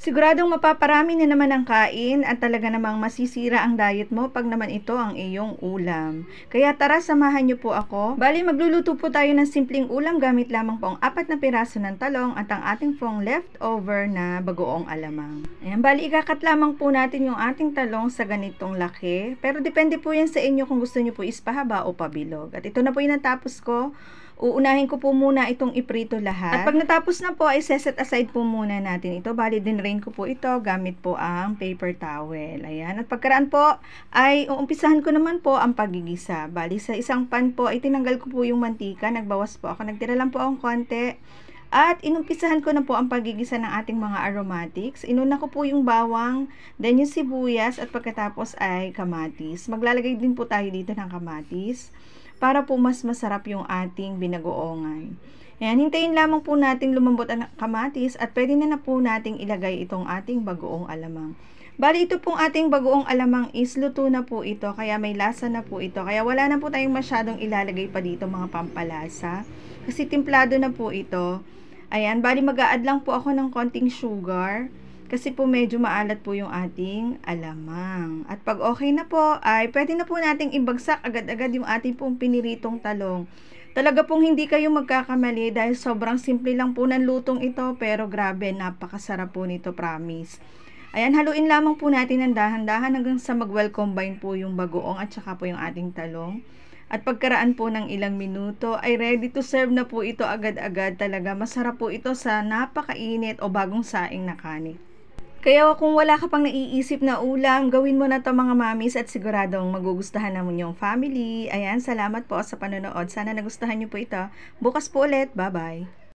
Siguradong mapaparami na naman ang kain at talaga namang masisira ang diet mo pag naman ito ang iyong ulam. Kaya tara, samahan niyo po ako. Bali, magluluto po tayo ng simpleng ulam gamit lamang po ang 4 na piraso ng talong at ang ating pong leftover na bagoong alamang. Ayan, bali ikakat lamang po natin yung ating talong sa ganitong laki. Pero depende po yan sa inyo kung gusto niyo po ispahaba o pabilog. At ito na po yung natapos ko. Uunahin ko po muna itong iprito lahat. At pag natapos na po ay set aside po muna natin ito. Bali din rain ko po ito gamit po ang paper towel. Ayan. At pagkaraan po ay uumpisahan ko naman po ang pagigisa. Bali sa isang pan po ay tinanggal ko po yung mantika. Nagbawas po ako. Nagtira lang po akong konti. At inumpisahan ko na po ang pagigisa ng ating mga aromatics. Inuna ko po yung bawang, then yung sibuyas at pagkatapos ay kamatis. Maglalagay din po tayo dito ng kamatis para po mas masarap yung ating binagoongan. Ayan, hintayin lamang po nating lumambot ang kamatis at pwede na po nating ilagay itong ating bagoong alamang. Bali, ito pong ating bagoong alamang is luto na po ito, kaya may lasa na po ito. Kaya wala na po tayong masyadong ilalagay pa dito mga pampalasa. Kasi timplado na po ito. Ayan, bali mag-a-add lang po ako ng konting sugar. Kasi po medyo maalat po yung ating alamang. At pag okay na po, ay pwede na po nating ibagsak agad-agad yung ating pong piniritong talong. Talaga pong hindi kayo magkakamali dahil sobrang simple lang po ng lutong ito. Pero grabe, napakasarap po nito, promise. Ayan, haluin lamang po natin ng dahan-dahan hanggang sa mag-well combine po yung bagoong at saka po yung ating talong. At pagkaraan po ng ilang minuto ay ready to serve na po ito agad-agad. Talaga masarap po ito sa napakainit o bagong saing na kanin. Kaya kung wala ka pang naiisip na ulam, gawin mo na to mga mamis at siguradong magugustuhan naman yung family. Ayan, salamat po sa panonood. Sana nagustuhan niyo po ito. Bukas po ulit. Bye-bye.